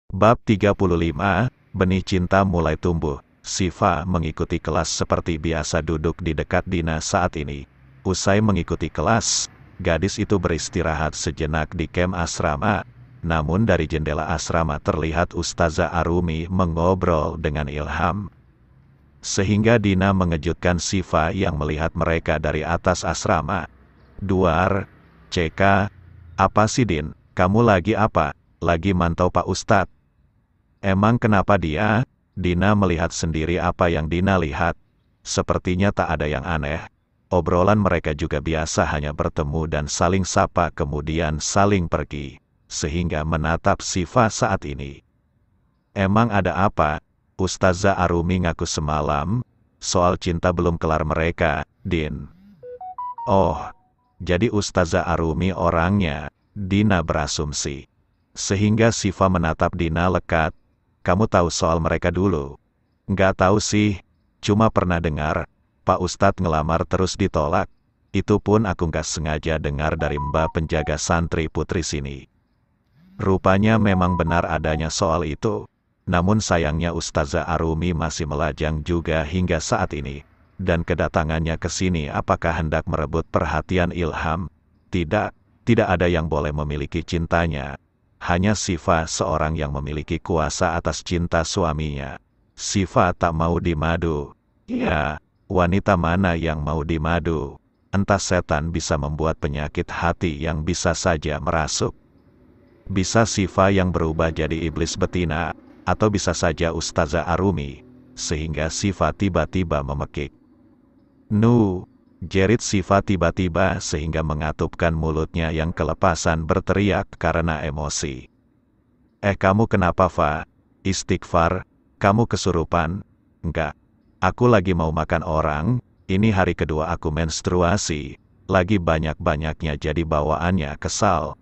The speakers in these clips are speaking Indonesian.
Bab 35, Benih Cinta mulai tumbuh. Siva mengikuti kelas seperti biasa duduk di dekat Dina saat ini. Usai mengikuti kelas, gadis itu beristirahat sejenak di kem asrama. Namun dari jendela asrama terlihat Ustazah Arumi mengobrol dengan Ilham. Sehingga Dina mengejutkan Siva yang melihat mereka dari atas asrama. Duar, CK, apa sih Din, kamu lagi apa? Lagi mantau Pak Ustadz. Emang kenapa dia? Dina melihat sendiri apa yang Dina lihat. Sepertinya tak ada yang aneh. Obrolan mereka juga biasa, hanya bertemu dan saling sapa kemudian saling pergi. Sehingga menatap Siva saat ini. Emang ada apa? Ustazah Arumi ngaku semalam, soal cinta belum kelar mereka, Din. Oh, jadi Ustazah Arumi orangnya, Dina berasumsi. Sehingga Siva menatap Dina lekat. Kamu tahu soal mereka dulu? Nggak tahu sih, cuma pernah dengar, Pak Ustadz ngelamar terus ditolak. Itu pun aku nggak sengaja dengar dari Mbak penjaga santri putri sini. Rupanya memang benar adanya soal itu. Namun sayangnya Ustazah Arumi masih melajang juga hingga saat ini. Dan kedatangannya ke sini apakah hendak merebut perhatian Ilham? Tidak, tidak ada yang boleh memiliki cintanya. Hanya Siva seorang yang memiliki kuasa atas cinta suaminya. Siva tak mau dimadu. Ya, wanita mana yang mau dimadu? Entah setan bisa membuat penyakit hati yang bisa saja merasuk. Bisa Siva yang berubah jadi iblis betina, atau bisa saja Ustazah Arumi. Sehingga Siva tiba-tiba memekik. Nu, jerit Siva tiba-tiba sehingga mengatupkan mulutnya yang kelepasan berteriak karena emosi. Kamu kenapa, Fa? Istighfar, kamu kesurupan? Enggak, aku lagi mau makan orang, ini hari kedua aku menstruasi, lagi banyak-banyaknya jadi bawaannya kesal.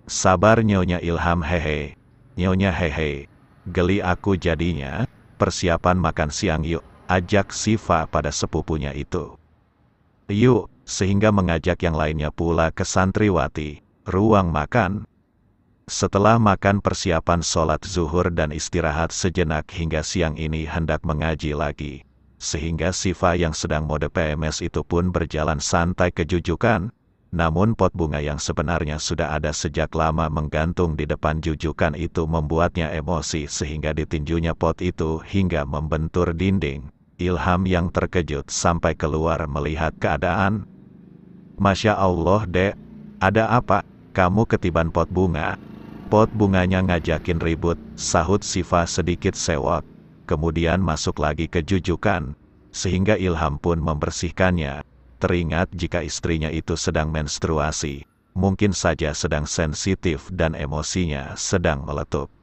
Sabar Nyonya Ilham, hehe. Nyonya hehe, geli aku jadinya, persiapan makan siang yuk, ajak Siva pada sepupunya itu. Yuk, sehingga mengajak yang lainnya pula ke santriwati, ruang makan. Setelah makan persiapan sholat zuhur dan istirahat sejenak hingga siang ini hendak mengaji lagi. Sehingga Siva yang sedang mode PMS itu pun berjalan santai ke jujukan. Namun pot bunga yang sebenarnya sudah ada sejak lama menggantung di depan jujukan itu membuatnya emosi sehingga ditinjunya pot itu hingga membentur dinding. Ilham yang terkejut sampai keluar melihat keadaan. Masya Allah dek, ada apa? Kamu ketiban pot bunga? Pot bunganya ngajakin ribut, sahut Siva sedikit sewot. Kemudian masuk lagi ke jujukan. Sehingga Ilham pun membersihkannya. Teringat jika istrinya itu sedang menstruasi. Mungkin saja sedang sensitif dan emosinya sedang meletup.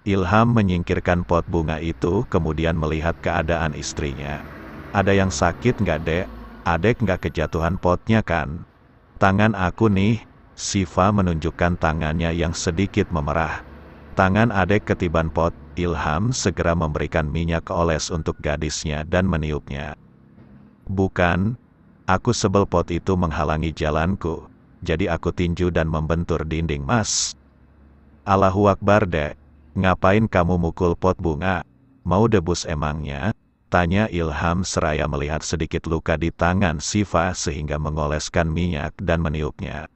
Ilham menyingkirkan pot bunga itu kemudian melihat keadaan istrinya. Ada yang sakit nggak dek? Adek nggak kejatuhan potnya kan? Tangan aku nih. Siva menunjukkan tangannya yang sedikit memerah. Tangan adek ketiban pot. Ilham segera memberikan minyak oles untuk gadisnya dan meniupnya. Bukan, aku sebel pot itu menghalangi jalanku. Jadi aku tinju dan membentur dinding mas. Allahu Akbar dek. Ngapain kamu mukul pot bunga? Mau debus emangnya? Tanya Ilham seraya melihat sedikit luka di tangan Siva sehingga mengoleskan minyak dan meniupnya.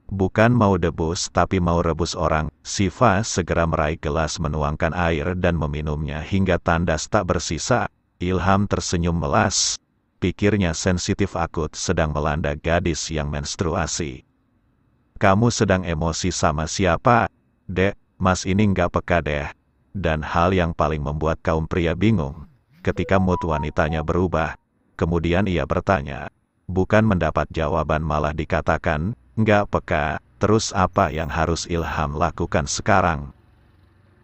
Bukan mau debus tapi mau rebus orang. Siva segera meraih gelas menuangkan air dan meminumnya hingga tandas tak bersisa. Ilham tersenyum melas. Pikirnya sensitif akut sedang melanda gadis yang menstruasi. Kamu sedang emosi sama siapa? Dek, mas ini nggak peka deh. Dan hal yang paling membuat kaum pria bingung, ketika mood wanitanya berubah, kemudian ia bertanya. Bukan mendapat jawaban malah dikatakan, nggak peka, terus apa yang harus Ilham lakukan sekarang?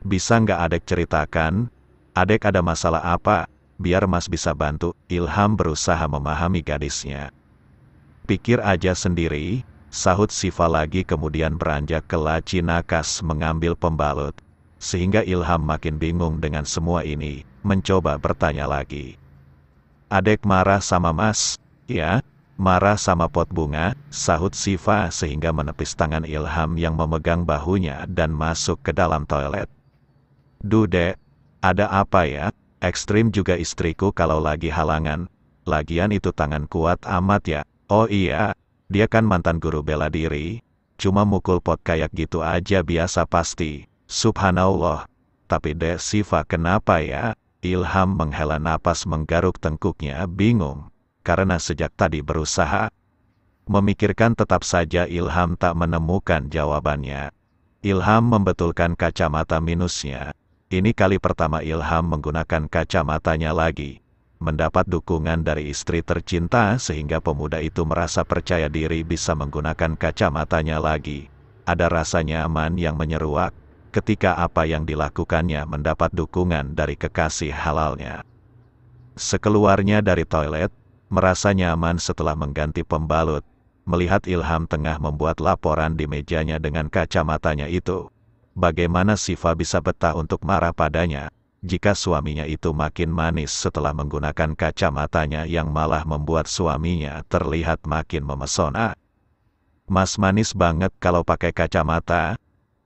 Bisa nggak adek ceritakan? Adek ada masalah apa? Biar mas bisa bantu. Ilham berusaha memahami gadisnya. Pikir aja sendiri. Sahut Siva lagi kemudian beranjak ke laci nakas mengambil pembalut. Sehingga Ilham makin bingung dengan semua ini, mencoba bertanya lagi. Adek marah sama mas? Ya? Marah sama pot bunga, sahut Siva sehingga menepis tangan Ilham yang memegang bahunya dan masuk ke dalam toilet. Duh dek, ada apa ya? Ekstrim juga istriku kalau lagi halangan. Lagian itu tangan kuat amat ya. Oh iya, dia kan mantan guru bela diri. Cuma mukul pot kayak gitu aja biasa pasti. Subhanallah. Tapi dek Siva kenapa ya? Ilham menghela napas menggaruk tengkuknya bingung. Karena sejak tadi berusaha memikirkan tetap saja Ilham tak menemukan jawabannya. Ilham membetulkan kacamata minusnya. Ini kali pertama Ilham menggunakan kacamatanya lagi. Mendapat dukungan dari istri tercinta sehingga pemuda itu merasa percaya diri bisa menggunakan kacamatanya lagi. Ada rasa nyaman yang menyeruak ketika apa yang dilakukannya mendapat dukungan dari kekasih halalnya. Sekeluarnya dari toilet, merasa nyaman setelah mengganti pembalut, melihat Ilham tengah membuat laporan di mejanya dengan kacamatanya itu. Bagaimana Siva bisa betah untuk marah padanya, jika suaminya itu makin manis setelah menggunakan kacamatanya yang malah membuat suaminya terlihat makin memesona. Mas manis banget kalau pakai kacamata,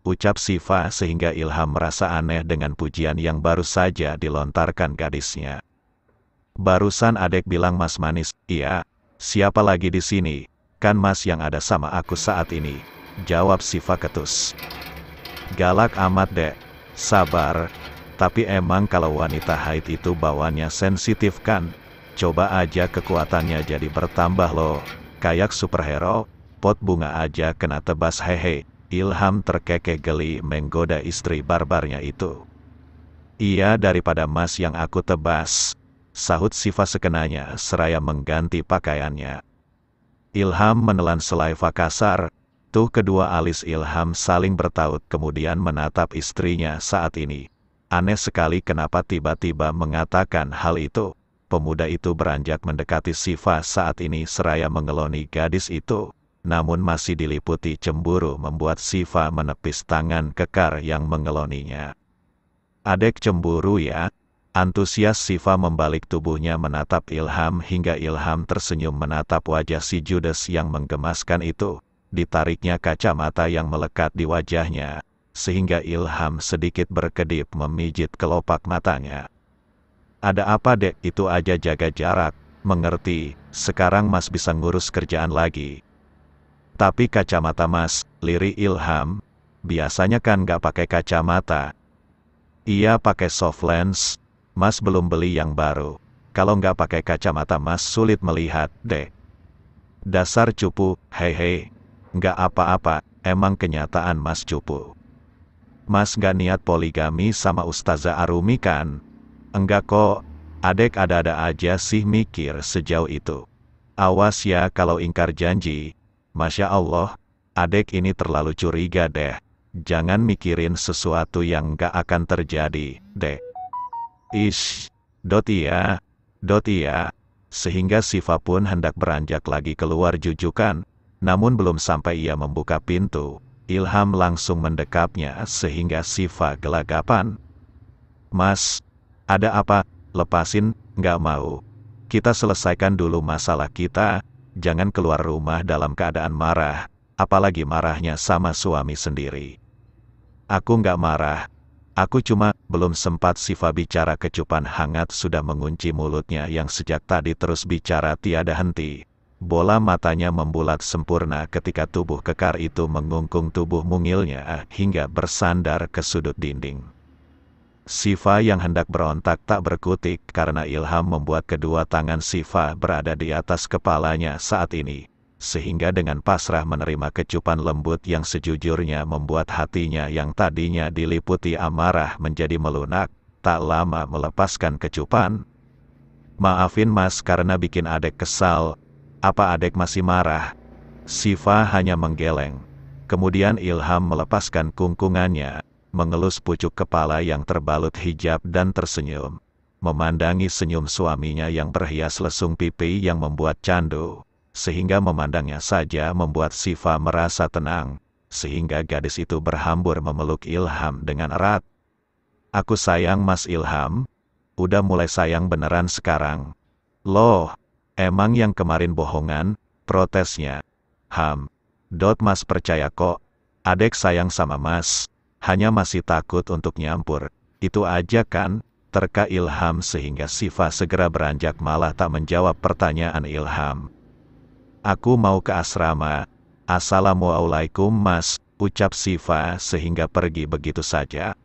ucap Siva sehingga Ilham merasa aneh dengan pujian yang baru saja dilontarkan gadisnya. Barusan adek bilang mas manis, iya, siapa lagi di sini? Kan mas yang ada sama aku saat ini, jawab Siva ketus. Galak amat dek, sabar, tapi emang kalau wanita haid itu bawaannya sensitif kan? Coba aja kekuatannya jadi bertambah loh, kayak superhero, pot bunga aja kena tebas hehe. Ilham terkekeh geli menggoda istri barbarnya itu. Iya daripada mas yang aku tebas, sahut Siva sekenanya seraya mengganti pakaiannya. Ilham menelan selaiva kasar, tuh kedua alis Ilham saling bertaut kemudian menatap istrinya saat ini. Aneh sekali kenapa tiba-tiba mengatakan hal itu. Pemuda itu beranjak mendekati Siva saat ini seraya mengeloni gadis itu. Namun masih diliputi cemburu membuat Siva menepis tangan kekar yang mengeloninya. Adek cemburu ya? Antusias Siva membalik tubuhnya menatap Ilham hingga Ilham tersenyum menatap wajah si Judes yang menggemaskan itu. Ditariknya kacamata yang melekat di wajahnya, sehingga Ilham sedikit berkedip memijit kelopak matanya. Ada apa dek? Itu aja jaga jarak, mengerti, sekarang mas bisa ngurus kerjaan lagi. Tapi kacamata mas, lirik Ilham, biasanya kan gak pakai kacamata. Iya pakai soft lens, mas belum beli yang baru. Kalau nggak pakai kacamata mas sulit melihat, dek. Dasar cupu, hehe. Nggak apa-apa, emang kenyataan mas cupu. Mas nggak niat poligami sama Ustazah Arumi kan? Enggak kok, adek ada-ada aja sih mikir sejauh itu. Awas ya kalau ingkar janji. Masya Allah, adek ini terlalu curiga deh. Jangan mikirin sesuatu yang nggak akan terjadi, dek. Ish, iya. Sehingga Siva pun hendak beranjak lagi keluar jujukan, namun belum sampai ia membuka pintu, Ilham langsung mendekapnya sehingga Siva gelagapan. Mas, ada apa? Lepasin, nggak mau. Kita selesaikan dulu masalah kita, jangan keluar rumah dalam keadaan marah, apalagi marahnya sama suami sendiri. Aku nggak marah. Aku cuma, belum sempat Siva bicara kecupan hangat sudah mengunci mulutnya yang sejak tadi terus bicara tiada henti. Bola matanya membulat sempurna ketika tubuh kekar itu mengungkung tubuh mungilnya hingga bersandar ke sudut dinding. Siva yang hendak berontak tak berkutik karena Ilham membuat kedua tangan Siva berada di atas kepalanya saat ini. Sehingga dengan pasrah menerima kecupan lembut yang sejujurnya membuat hatinya yang tadinya diliputi amarah menjadi melunak, tak lama melepaskan kecupan. Maafin mas karena bikin adek kesal, apa adek masih marah? Siva hanya menggeleng. Kemudian Ilham melepaskan kungkungannya, mengelus pucuk kepala yang terbalut hijab dan tersenyum. Memandangi senyum suaminya yang berhias lesung pipi yang membuat candu. Sehingga memandangnya saja membuat Siva merasa tenang, sehingga gadis itu berhambur memeluk Ilham dengan erat. Aku sayang mas Ilham, udah mulai sayang beneran sekarang. Loh, emang yang kemarin bohongan, protesnya. Mas percaya kok, adek sayang sama mas, hanya masih takut untuk nyampur, itu aja kan, terka Ilham sehingga Siva segera beranjak malah tak menjawab pertanyaan Ilham. Aku mau ke asrama. Assalamualaikum mas, ucap Siva sehingga pergi begitu saja.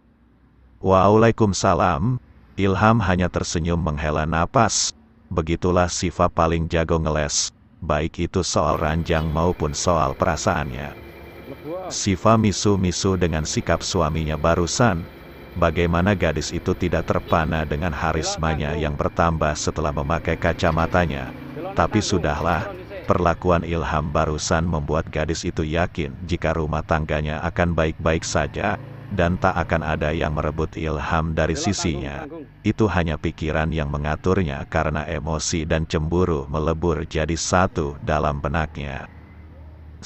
Waalaikumsalam, Ilham hanya tersenyum menghela napas. Begitulah Siva paling jago ngeles, baik itu soal ranjang maupun soal perasaannya. Siva misu-misu dengan sikap suaminya barusan. Bagaimana gadis itu tidak terpana dengan harismanya yang bertambah setelah memakai kacamatanya. Tapi sudahlah, perlakuan Ilham barusan membuat gadis itu yakin jika rumah tangganya akan baik-baik saja, dan tak akan ada yang merebut Ilham dari sisinya. Itu hanya pikiran yang mengaturnya karena emosi dan cemburu melebur jadi satu dalam benaknya.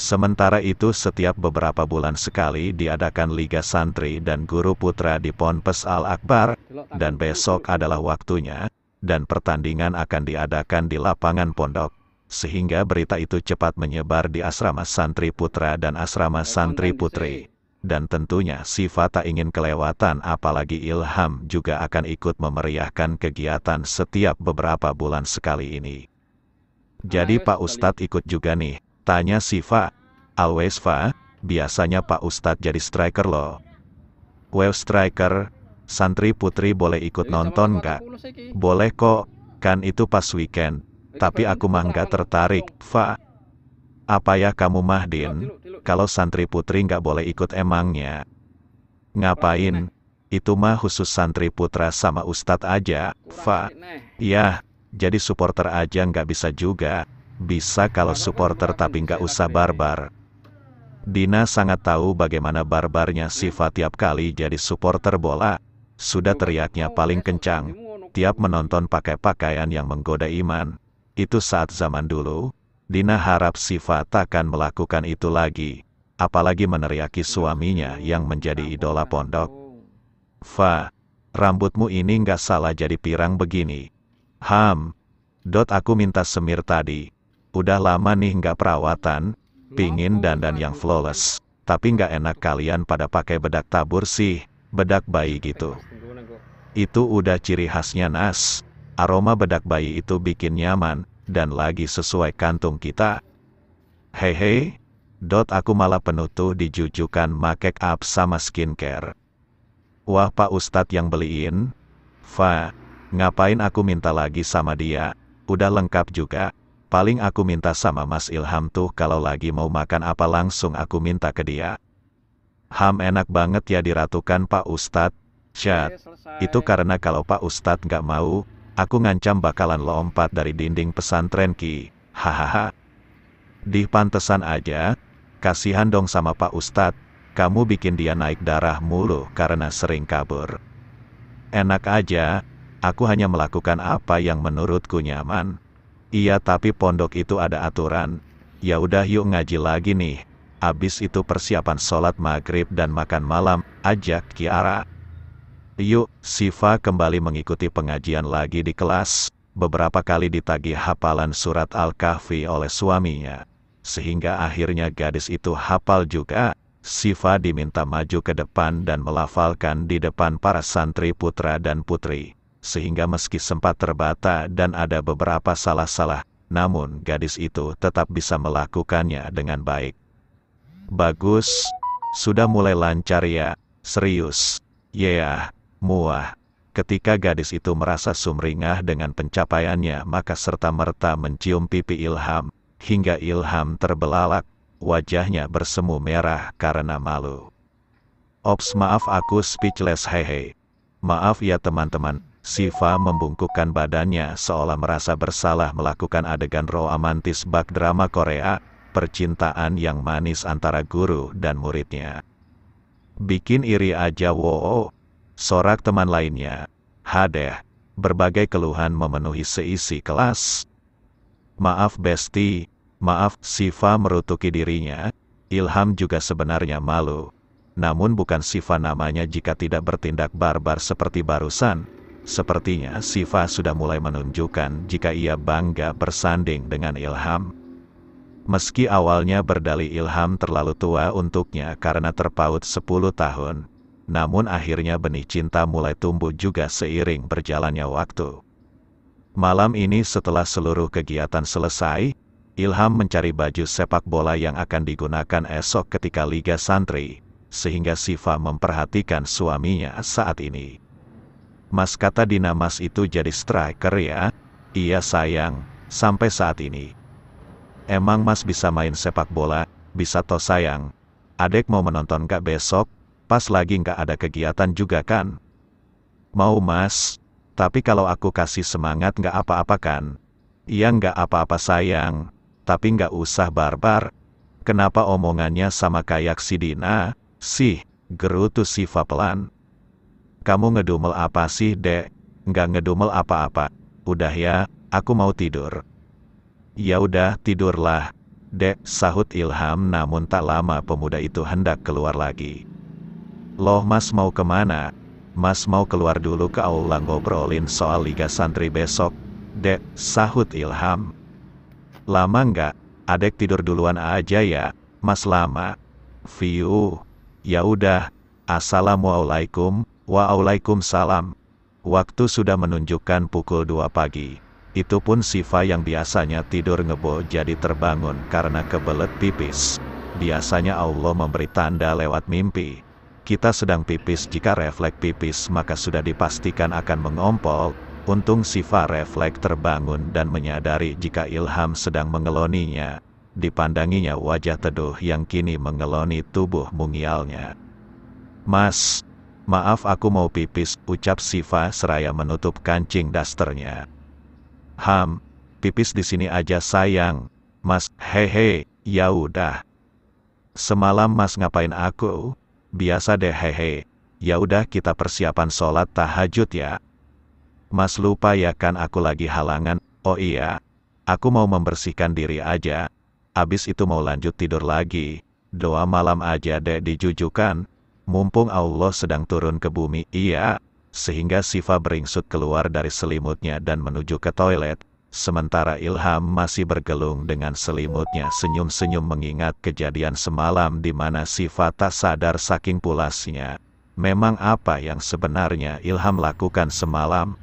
Sementara itu setiap beberapa bulan sekali diadakan Liga Santri dan Guru Putra di Ponpes Al-Akbar, dan besok adalah waktunya, dan pertandingan akan diadakan di lapangan pondok, sehingga berita itu cepat menyebar di asrama santri putra dan asrama santri putri. Dan tentunya Siva tak ingin kelewatan, apalagi Ilham juga akan ikut memeriahkan kegiatan setiap beberapa bulan sekali ini. Jadi Pak Ustadz ikut juga nih, tanya Siva. Always Fa, biasanya Pak Ustadz jadi striker loh. Well striker, santri putri boleh ikut nonton nggak? Boleh kok, kan itu pas weekend, tapi aku mah nggak tertarik, Fa. Apa ya kamu mah Din? Kalau santri putri nggak boleh ikut emangnya? Ngapain? Itu mah khusus santri putra sama ustadz aja, Fa. Ya, jadi supporter aja nggak bisa juga. Bisa kalau supporter tapi nggak usah barbar. Dina sangat tahu bagaimana barbarnya Siva tiap kali jadi supporter bola. Sudah teriaknya paling kencang, tiap menonton pakai pakaian yang menggoda iman. Itu saat zaman dulu. Dina harap Siva takkan melakukan itu lagi, apalagi meneriaki suaminya yang menjadi idola pondok. Fa, rambutmu ini nggak salah jadi pirang begini. Aku minta semir tadi. Udah lama nih nggak perawatan, pingin dandan yang flawless, tapi nggak enak kalian pada pakai bedak tabur sih, bedak bayi gitu. Itu udah ciri khasnya Nas, aroma bedak bayi itu bikin nyaman, dan lagi sesuai kantung kita. Hei, aku malah penuh dijujukan make up sama skincare. Wah Pak Ustadz yang beliin? Fa, ngapain aku minta lagi sama dia, udah lengkap juga. Paling aku minta sama Mas Ilham tuh kalau lagi mau makan apa langsung aku minta ke dia. Enak banget ya diratukan Pak Ustadz. Chat, itu karena kalau Pak Ustadz nggak mau, aku ngancam bakalan lompat dari dinding pesantren Ki. Hahaha. Di pantesan aja, kasihan dong sama Pak Ustadz, kamu bikin dia naik darah mulu karena sering kabur. Enak aja, aku hanya melakukan apa yang menurutku nyaman. Iya tapi pondok itu ada aturan. Ya udah yuk ngaji lagi nih. Abis itu persiapan sholat maghrib dan makan malam, ajak Kiara. Yuk, Siva kembali mengikuti pengajian lagi di kelas, beberapa kali ditagih hafalan surat Al-Kahfi oleh suaminya. Sehingga akhirnya gadis itu hafal juga. Siva diminta maju ke depan dan melafalkan di depan para santri putra dan putri. Sehingga meski sempat terbata dan ada beberapa salah-salah, namun gadis itu tetap bisa melakukannya dengan baik. Bagus, sudah mulai lancar ya, serius. Muah. Ketika gadis itu merasa sumringah dengan pencapaiannya, maka serta-merta mencium pipi Ilham, hingga Ilham terbelalak, wajahnya bersemu merah karena malu. Ops maaf aku speechless hehe. Maaf ya teman-teman. Siva membungkukkan badannya seolah merasa bersalah melakukan adegan romantis bak drama Korea, percintaan yang manis antara guru dan muridnya. Bikin iri aja wow, sorak teman lainnya. Hadeh, berbagai keluhan memenuhi seisi kelas. Maaf Besti, maaf, Siva merutuki dirinya. Ilham juga sebenarnya malu. Namun bukan Siva namanya jika tidak bertindak barbar seperti barusan. Sepertinya Siva sudah mulai menunjukkan jika ia bangga bersanding dengan Ilham. Meski awalnya berdalih Ilham terlalu tua untuknya karena terpaut 10 tahun, namun akhirnya benih cinta mulai tumbuh juga seiring berjalannya waktu. Malam ini setelah seluruh kegiatan selesai, Ilham mencari baju sepak bola yang akan digunakan esok ketika Liga Santri, sehingga Sifa memperhatikan suaminya saat ini. Mas, kata Dina, Mas itu jadi striker ya? Iya sayang, sampai saat ini. Emang Mas bisa main sepak bola? Bisa toh sayang. Adek mau menonton gak besok? Pas lagi gak ada kegiatan juga kan? Mau Mas, tapi kalau aku kasih semangat gak apa-apa kan? Iya gak apa-apa sayang, tapi gak usah barbar. Kenapa omongannya sama kayak si Dina? Sih, gerutu Sifa pelan. Kamu ngedumel apa sih, Dek? Nggak ngedumel apa-apa. Udah ya, aku mau tidur. Ya udah, tidurlah, Dek, sahut Ilham, namun tak lama pemuda itu hendak keluar lagi. Loh, Mas mau kemana? Mas mau keluar dulu ke aula ngobrolin soal Liga Santri besok, Dek, sahut Ilham. Lama nggak? Adek tidur duluan aja ya, Mas lama. Viu. Ya udah, assalamualaikum. Waalaikumsalam. Waktu sudah menunjukkan pukul 2 pagi. Itu pun Sifa yang biasanya tidur ngebo jadi terbangun karena kebelet pipis. Biasanya Allah memberi tanda lewat mimpi. Kita sedang pipis, jika refleks pipis maka sudah dipastikan akan mengompol. Untung Sifa refleks terbangun dan menyadari jika Ilham sedang mengeloninya. Dipandanginya wajah teduh yang kini mengeloni tubuh mungialnya. Mas, maaf aku mau pipis, ucap Sifa seraya menutup kancing dasternya. Pipis di sini aja sayang. Mas, hehe, ya udah. Semalam Mas ngapain aku? Biasa deh hehe. Ya udah kita persiapan sholat tahajud ya. Mas lupa ya kan aku lagi halangan. Oh iya, aku mau membersihkan diri aja. Abis itu mau lanjut tidur lagi. Doa malam aja deh dijujukan. Mumpung Allah sedang turun ke bumi, iya. Sehingga Sifa beringsut keluar dari selimutnya dan menuju ke toilet. Sementara Ilham masih bergelung dengan selimutnya, senyum-senyum mengingat kejadian semalam di mana Sifa tak sadar saking pulasnya. Memang apa yang sebenarnya Ilham lakukan semalam?